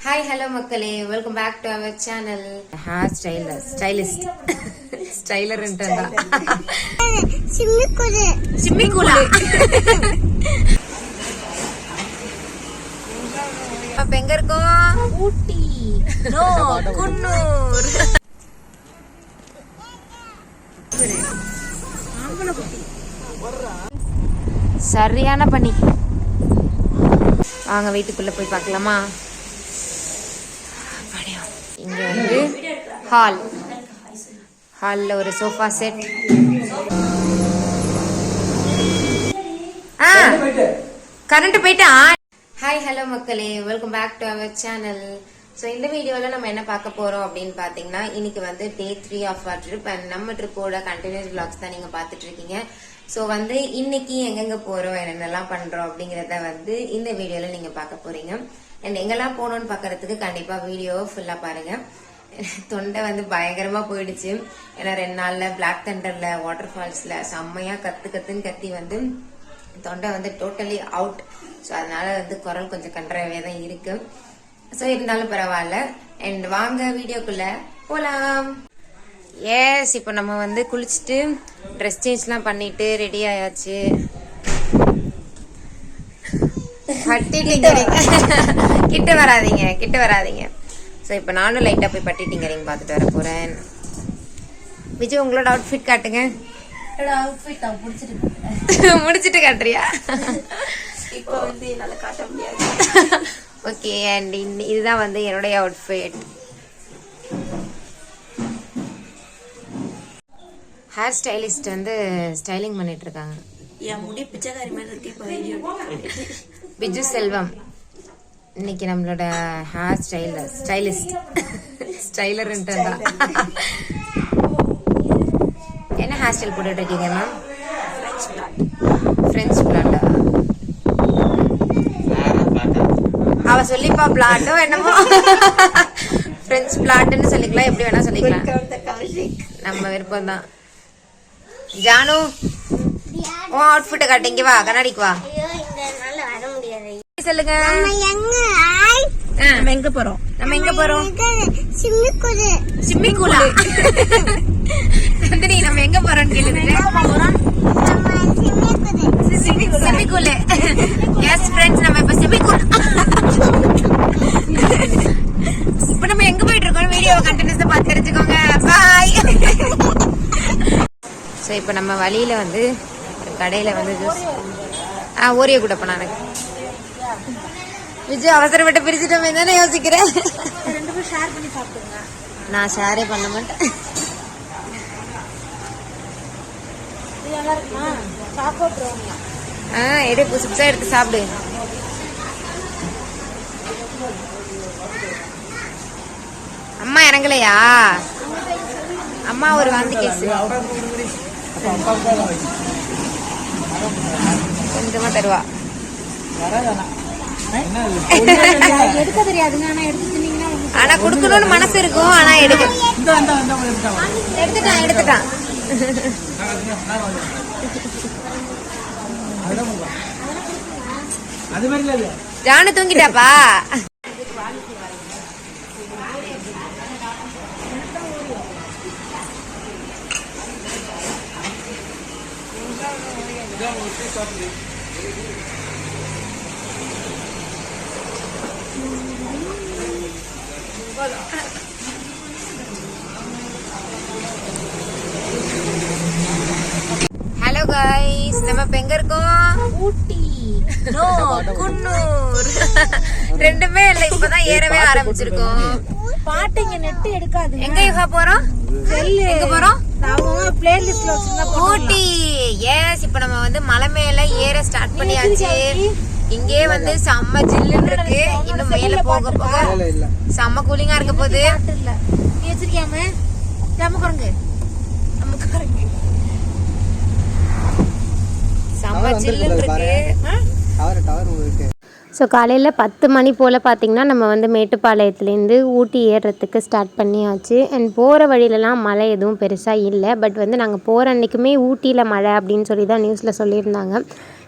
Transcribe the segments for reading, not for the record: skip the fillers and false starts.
Hi, hello மக்களே, welcome back to our channel. Hair stylist. Styler entanda. Simmikula. அப்ப எங்க இருக்கோம்? ஊட்டி. No, குன்னூர். சரியான பனி. வாங்க வீட்டுக்குள்ள போய் பார்க்கலாமா? இங்க வந்து ஹால்ல ஒரு சோஃபா செட். கரண்ட் போயிட்டா. ஹாய் ஹலோ மக்களே, welcome back to our channel. So இந்த வீடியோவில் நம்ம என்ன பார்க்க போறோம் அப்படின்னு பார்த்தீங்கன்னா, இன்னைக்கு வந்து டே 3 ஆஃப் அவர் ட்ரிப் அண்ட் நம்ம ட்ரிப்போட கண்டினியூஸ் விளாக்ஸ் தான் நீங்க பார்த்துட்டு இருக்கீங்க. ஸோ வந்து இன்னைக்கு எங்கெங்க போறோம், என்னென்னலாம் பண்றோம் அப்படிங்கறத வந்து இந்த வீடியோல நீங்க பார்க்க போறீங்க. அண்ட் எங்கெல்லாம் போகணும்னு பாக்குறதுக்கு கண்டிப்பா வீடியோவை ஃபுல்லா பாருங்க. தொண்டை வந்து பயங்கரமா போயிடுச்சு. ஏன்னா 2 நாள்ல பிளாக் தண்டர்ல வாட்டர் ஃபால்ஸ்ல செம்மையா கத்துன்னு கத்தி வந்து தொண்டை வந்து டோட்டலி அவுட். ஸோ அதனால வந்து குரல் கொஞ்சம் கன்றாவே தான் இருக்கு. ஸோ இருந்தாலும் பரவாயில்ல. அண்ட் வாங்க வீடியோக்குள்ள போலாம். எஸ், இப்போ நம்ம வந்து குளிச்சுட்டு ட்ரெஸ் சேஞ்ச்லாம் பண்ணிட்டு ரெடி ஆயாச்சு. கிட்ட வராதீங்க. ஸோ இப்போ நானும் லைட்டா போய் பட்டிட்டிங்கரிங் பார்த்துட்டு வர போறேன். விஜய், உங்களோட அவுட்ஃபிட் காட்டுங்க. முடிச்சிட்டு காட்டுறியா? இப்போ வந்து என்னால காட்ட முடியாது. ஓகே, அண்ட் இதுதான் வந்து என்னுடைய அவுட்ஃபிட். ஹேர் ஸ்டைலிஸ்ட் வந்து ஸ்டைலிங் பண்ணிட்டு இருக்காங்க. என் முடி பிச்சைக்காரி மாதிரி இருக்கு. பிஜு செல்வம் இன்னைக்கு நம்மளோட ஹேர் ஸ்டைலிஸ்ட் ஸ்டைலர். என்ன ஹேர் ஸ்டைல் போட்டுட்டு இருக்கீங்க மேம்? பிரெஞ்ச் பிளாட்டா? அவ சொல்லிப்பா, பிளாட்டோ என்னமோ. பிரெஞ்ச் பிளாட்னு சொல்லிக்கலாம், எப்படி வேணா சொல்லிக்கலாம், நம்ம விருப்பம் தான். ஜானு, உன் அவுட்ஃபிட்ட காட்டிங்க, வா கண்ணாடிக்கு வா. சொல்லுங்க, நம்ம எங்க போறோம்? சிம்மிக்குலா. நந்தினி, நம்ம எங்க போறோம்னு கேளுங்க. சிம்மிக்குலு. எஸ் ஃப்ரெண்ட்ஸ், நம்ம இப்ப சிம்மிக்குலா. இப்ப நம்ம எங்க போயிட்டு இருக்கோம், வீடியோ கண்டினியூஸா பார்த்து தெரிஞ்சுக்கோங்க. பாய். ஸோ இப்போ நம்ம வழியில வந்து ஒரு கடையில வந்து ஜூஸ் ஓரியோ கூட போனா எனக்கு. விஜய், அவசரப்பட்டு பிரிச்சுட்டோமே தானே யோசிக்கிறேன். 2 பேரும் ஷேர் பண்ணி சாப்பிடுங்க. நான் ஷேரே பண்ண மாட்டேன். இது நல்லா இருக்குமா? சாப்பிடுறோம். எடு, புதுசா எடுத்து சாப்பிடு. அம்மா இறங்கலையா? அம்மா ஒரு வாந்தி கேஸ் கொஞ்சமா தருவா. எடுக்க தெரியாதுங்க, ஆனா எடுத்து தின்னீங்கன்னா ஆனா குடுக்கணும்னு மனசு இருக்கும், ஆனா எடுத்துட்டான். ஜானு தூங்கிட்டாப்பா. ஹலோ கைஸ், நம்ம இப்ப எங்க இருக்கோம்? ஊட்டி. நோ, குன்னூர். ரெண்டுமே இல்ல, இப்பதான் ஏறவே ஆரம்பிச்சிருக்கோம். பாட்டு இங்க நெட் எடுக்காது. எங்க யுகா போறோம்? எங்க போறோம்? நாம பிளேலிஸ்ட்ல வச்சிருந்தா ஊட்டி. எஸ், இப்ப நம்ம வந்து மலை மேல ஏற ஸ்டார்ட் பண்ணியாச்சு. இங்கே வந்து செம்ம ஜில்லுன்னு இருக்கு. இன்னும் மேல போக போக செம்ம கூலிங்கா இருக்க போகுது. இல்ல நீ வச்சிருக்கியாமே நம்ம குரங்கு செம்ம ஜில்லுன்னு இருக்கு. ஸோ காலையில் 10 மணி போல் பார்த்திங்கன்னா நம்ம வந்து மேட்டுப்பாளையத்துலேருந்து ஊட்டி ஏறுறதுக்கு ஸ்டார்ட் பண்ணியாச்சு. அண்ட் போகிற வழியிலலாம் மழை எதுவும் பெருசாக இல்லை. பட் வந்து நாங்கள் போகிற அன்றைக்குமே ஊட்டியில் மழை அப்படின்னு சொல்லி தான் நியூஸில் சொல்லியிருந்தாங்க.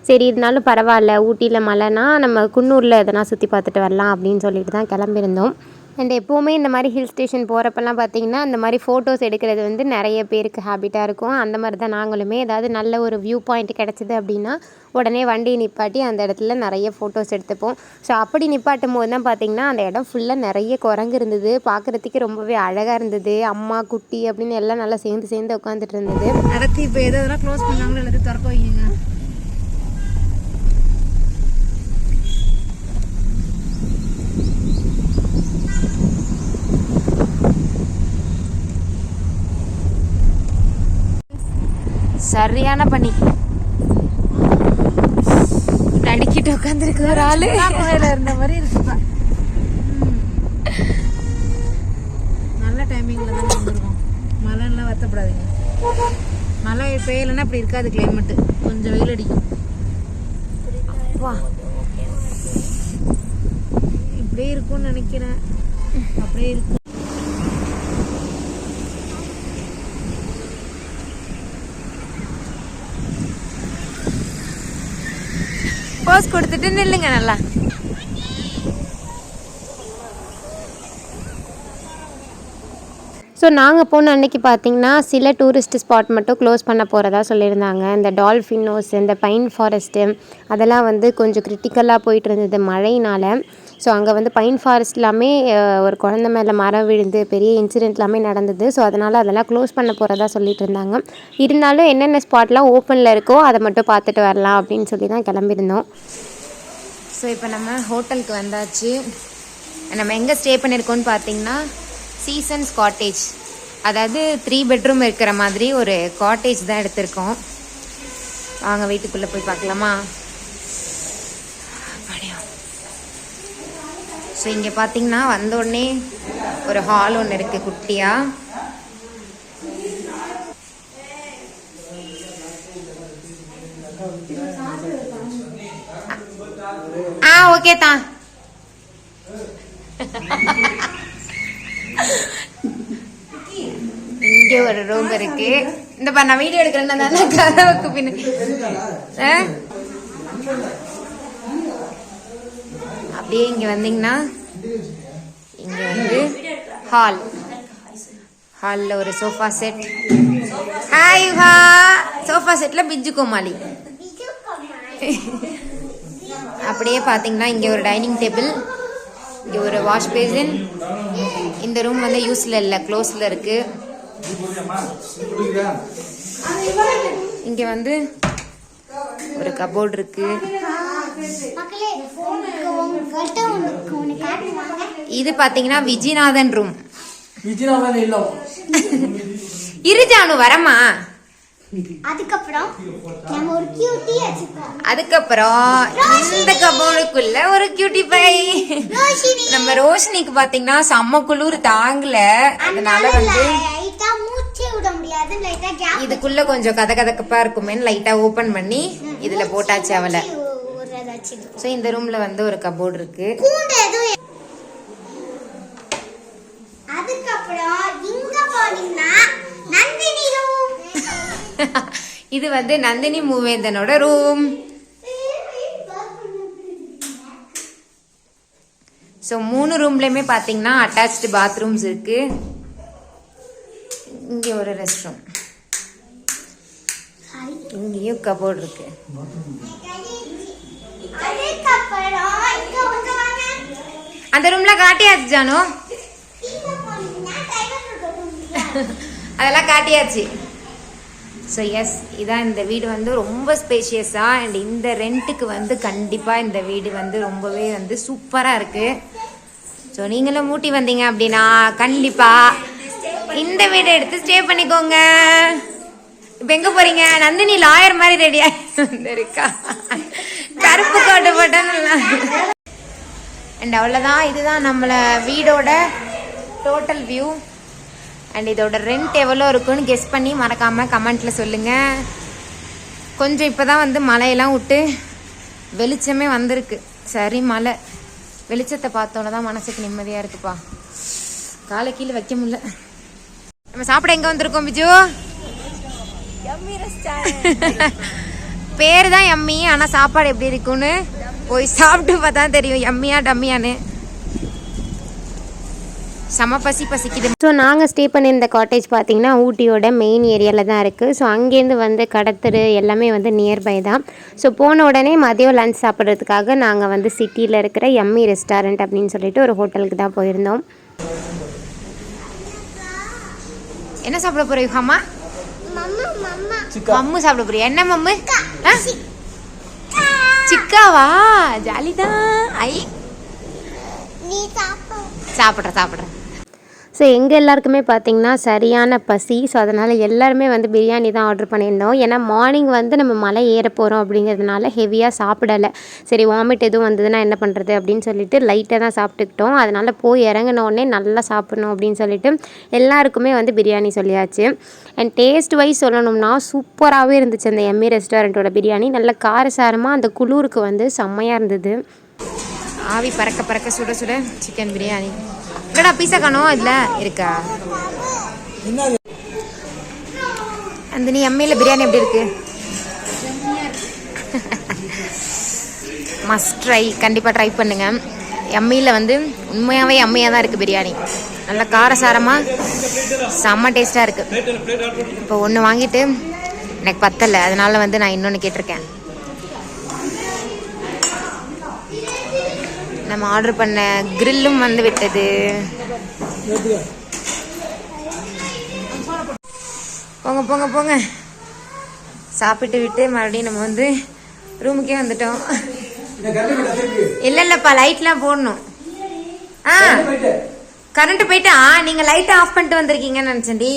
சரி இருந்தாலும் பரவாயில்ல, ஊட்டியில் மழைனா நம்ம குன்னூரில் எதனா சுற்றி பார்த்துட்டு வரலாம் அப்படின்னு சொல்லிட்டு தான் கிளம்பியிருந்தோம். அண்ட் எப்போவுமே இந்த மாதிரி ஹில் ஸ்டேஷன் போகிறப்பெல்லாம் பார்த்திங்கன்னா அந்த மாதிரி ஃபோட்டோஸ் எடுக்கிறது வந்து நிறைய பேருக்கு ஹேபிட்டாக இருக்கும். அந்த மாதிரி தான் நாங்களுமே ஏதாவது நல்ல ஒரு வியூ பாயிண்ட் கிடச்சிது அப்படின்னா உடனே வண்டியை நிப்பாட்டி அந்த இடத்துல நிறைய ஃபோட்டோஸ் எடுத்துப்போம். ஸோ அப்படி நிப்பாட்டும் போது தான் பார்த்திங்கன்னா அந்த இடம் ஃபுல்லாக நிறைய குரங்கு இருந்தது. பார்க்குறதுக்கு ரொம்பவே அழகாக இருந்தது. அம்மா குட்டி அப்படின்னு எல்லாம் நல்லா சேர்ந்து உட்காந்துட்டு இருந்தது. அடுத்து இப்போ எதெல்லாம் க்ளோஸ் பண்ணாங்களோ எல்லாத்தையும் திறக்க வைங்க. சரியான பண்ணி நடிக்கிட்டு உட்காந்துருக்கு ஒரு ஆளு. கோயில இருந்த மாதிரி இருக்குப்பா. நல்ல டைமிங்ல தான் வந்துருக்கோம். மழைலாம் வருத்தப்படாதீங்க. மழை பெய்யலைன்னா அப்படி இருக்காது கிளைமேட்டு. கொஞ்சம் வெயில் அடிக்கும். இப்படியே இருக்கும்னு நினைக்கிறேன். அப்படியே இருக்கும். போஸ் கொடுத்துட்டு நில்லுங்க நல்லா. ஸோ நாங்கள் போன அன்றைக்கி பார்த்திங்கன்னா சில டூரிஸ்ட் ஸ்பாட் மட்டும் க்ளோஸ் பண்ண போகிறதா சொல்லியிருந்தாங்க. இந்த டால்ஃபினோஸ், இந்த பைன் ஃபாரஸ்ட்டு அதெல்லாம் வந்து கொஞ்சம் கிரிட்டிக்கலாக போயிட்டு இருந்தது மழையினால். ஸோ அங்கே வந்து பைன் ஃபாரஸ்ட் எல்லாமே ஒரு குழந்தை மேலே மரம் விழுந்து பெரிய இன்சிடெண்ட் எல்லாமே நடந்தது. ஸோ அதனால் அதெல்லாம் க்ளோஸ் பண்ண போகிறதா சொல்லிட்டு இருந்தாங்க. இருந்தாலும் என்னென்ன ஸ்பாட்லாம் ஓப்பனில் இருக்கோ அதை மட்டும் பார்த்துட்டு வரலாம் அப்படின்னு சொல்லி தான் கிளம்பியிருந்தோம். ஸோ இப்போ நம்ம ஹோட்டலுக்கு வந்தாச்சு. நம்ம எங்கே ஸ்டே பண்ணியிருக்கோம்னு பார்த்தீங்கன்னா சீசன்ஸ் காட்டேஜ், அதாவது 3 பெட்ரூம் இருக்கிற மாதிரி ஒரு காட்டேஜ் தான் எடுத்திருக்கோம். வாங்க வீட்டுக்குள்ளே போய் பார்க்கலாமா? ஸோ இங்கே பார்த்தீங்கன்னா வந்த உடனே ஒரு ஹால் ஒன்று இருக்குது குட்டியாக. ஓகே தான். இங்கே ஒரு ரூம் இருக்கு. இந்த பா நான் வீடியோ எடுக்கிறேன்னா கதவுக்கு பின்ன அப்படியே இங்க வந்தீங்கன்னா இங்க வந்து ஹால்ல ஒரு சோஃபா செட். ஹாய் ஹா சோஃபா செட்ல பிஜு கோமாளி. அப்படியே பாத்தீங்கன்னா இங்க ஒரு டைனிங் டேபிள், இங்க ஒரு வாஷ் பேசின். இந்த ரூம் வந்து யூஸ்ல இல்ல, க்ளோஸ்ல இருக்கு. இங்க வந்து ஒரு கபோர்ட் இருக்கு. இது பாத்தீங்கன்னா விஜயநாதன் ரூம். இருஜானு வரமா. அதுக்கப்புறம் இந்த கபோர்டுக்குள்ள ஒரு கியூட்டி பை. நம்ம ரோஷினிக்கு பாத்தீங்கன்னா செம்ம குளிர் தாங்கல, அதனால வந்து இதுக்குள்ள கொஞ்சம் கதகதப்பா இருக்குமே லைட்டா ஓபன் பண்ணி இதுல போட்டாச்சு அவளை. சோ இந்த ரூம்ல வந்து ஒரு கபோர்டு இருக்கு. இது வந்து நந்தினி மூவேந்தனோட ரூம். ஸோ 3 ரூம்லயுமே பாத்தீங்கன்னா அட்டாச்டு பாத்ரூம்ஸ் இருக்கு. இங்க ஒரு ரெஸ்ட் ரூம், இங்கேயும் கபோர்ட் இருக்கு. அந்த ரூம்ல காட்டியாச்சு ஜானு, அதெல்லாம் காட்டியாச்சு. ஸோ எஸ், இதான் இந்த வீடு வந்து ரொம்ப ஸ்பேஷியஸாக. அண்ட் இந்த ரெண்ட்டுக்கு வந்து கண்டிப்பாக இந்த வீடு வந்து ரொம்பவே வந்து சூப்பராக இருக்குது. ஸோ நீங்களும் ஊட்டி வந்தீங்க அப்படின்னா கண்டிப்பாக இந்த வீடை எடுத்து ஸ்டே பண்ணிக்கோங்க. இப்போ எங்கே போகிறீங்க? நந்தினி லாயர் மாதிரி ரெடியாக வந்துருக்கா, கருப்பு கோட்டை போட்டா. அண்ட் அவ்வளோதான், இதுதான் நம்மளை வீடோட டோட்டல் வியூ. அண்ட் இதோட ரெண்ட் எவ்வளோ இருக்குன்னு கெஸ் பண்ணி மறக்காமல் கமெண்ட்டில் சொல்லுங்கள். கொஞ்சம் இப்போ தான் வந்து மழையெல்லாம் விட்டு வெளிச்சமே வந்திருக்கு. சரி, மழை வெளிச்சத்தை பார்த்தோன்னு தான் மனசுக்கு நிம்மதியாக இருக்குப்பா. காலை கீழே வைக்க முடியல. நம்ம சாப்பிட எங்கே வந்திருக்கோம் பிஜு? பேர் தான் எம்மி, ஆனால் சாப்பாடு எப்படி இருக்குன்னு போய் சாப்பிட்டு பார்த்தா தெரியும் எம்மியா டம்மியான்னு. செம பசிக்குது. ஸோ நாங்கள் ஸ்டே பண்ணியிருந்த காட்டேஜ் பார்த்திங்கன்னா ஊட்டியோட மெயின் ஏரியாவில் தான் இருக்குது. ஸோ அங்கேருந்து வந்து கடத்தரு எல்லாமே வந்து நியர்பை தான். ஸோ போன உடனே மதியம் லஞ்ச் சாப்பிட்றதுக்காக நாங்கள் வந்து சிட்டியில் இருக்கிற எம்மி ரெஸ்டாரண்ட் அப்படின்னு சொல்லிட்டு ஒரு ஹோட்டலுக்கு தான் போயிருந்தோம். என்ன சாப்பிட போற யுகாமா? மம்மு சாப்பிட போறியா? என்ன மம்மு? சிக்காவா? ஜாலிதான். ஐ சாப்பிட்றேன். ஸோ எங்கள் எல்லாருக்குமே பார்த்திங்கன்னா சரியான பசி. ஸோ அதனால் எல்லாருமே வந்து பிரியாணி தான் ஆர்டர் பண்ணியிருந்தோம். ஏன்னா மார்னிங் வந்து நம்ம மலை ஏற போகிறோம் அப்படிங்கிறதுனால ஹெவியாக சாப்பிடலை. சரி வாமிட் எதுவும் வந்ததுன்னா என்ன பண்ணுறது அப்படின்னு சொல்லிட்டு லைட்டாக தான் சாப்பிட்டுக்கிட்டோம். அதனால் போய் இறங்கினோடனே நல்லா சாப்பிட்ணும் அப்படின்னு சொல்லிட்டு எல்லாருக்குமே வந்து பிரியாணி சொல்லியாச்சு. அண்ட் டேஸ்ட் வைஸ் சொல்லணும்னா சூப்பராகவே இருந்துச்சு அந்த எம்மி ரெஸ்டாரண்ட்டோட பிரியாணி. நல்ல காரசாரமாக அந்த குளூருக்கு வந்து செம்மையாக இருந்தது. ஆவி பறக்க சுட சுட சிக்கன் பிரியாணி. என்னடா பீஸா காணோம்? இதில் இருக்கா? அந்த நீ எம்மையில் பிரியாணி எப்படி இருக்கு? மஸ்ட் ட்ரை, கண்டிப்பாக ட்ரை பண்ணுங்க. எம்மையில் வந்து உண்மையாகவே எம்மையாக தான் இருக்குது பிரியாணி. நல்லா காரசாரமாக செம்ம டேஸ்ட்டாக இருக்குது. இப்போ ஒன்று வாங்கிட்டு எனக்கு பத்தலை, அதனால் வந்து நான் இன்னொன்று கேட்டிருக்கேன். நம்ம ஆர்டர் பண்ண கிரில்லும் வந்து விட்டது. போங்க சாப்பிட்டு விட்டு மறுபடியும் நம்ம வந்து ரூமுக்கே வந்துட்டோம். இல்லப்பா லைட்லாம் போடணும். கரண்ட் போயிட்டா நீங்க லைட் ஆஃப் பண்ணிட்டு வந்திருக்கீங்கன்னு நினைச்சேன்டி.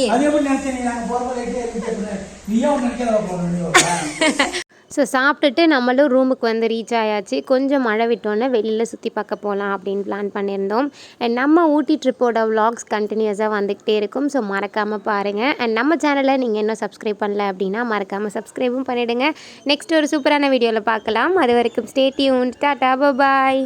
ஸோ சாப்பிட்டுட்டு நம்மளும் ரூமுக்கு வந்து ரீச் ஆயாச்சு. கொஞ்சம் மழை விட்டோன்னே வெளியில் சுற்றி பார்க்க போகலாம் அப்படின்னு பிளான் பண்ணியிருந்தோம். அண்ட் நம்ம ஊட்டி ட்ரிப்போட விலாக்ஸ் கண்டினியூஸாக வந்துக்கிட்டே இருக்கும். ஸோ மறக்காமல் பாருங்கள். அண்ட் நம்ம சேனலை நீங்கள் இன்னும் சப்ஸ்கிரைப் பண்ணல அப்படின்னா மறக்காமல் சப்ஸ்கிரைபும் பண்ணிவிடுங்க. நெக்ஸ்ட் ஒரு சூப்பரான வீடியோவில் பார்க்கலாம். அது வரைக்கும் ஸ்டே டியூன்ட். டாடா பாய்.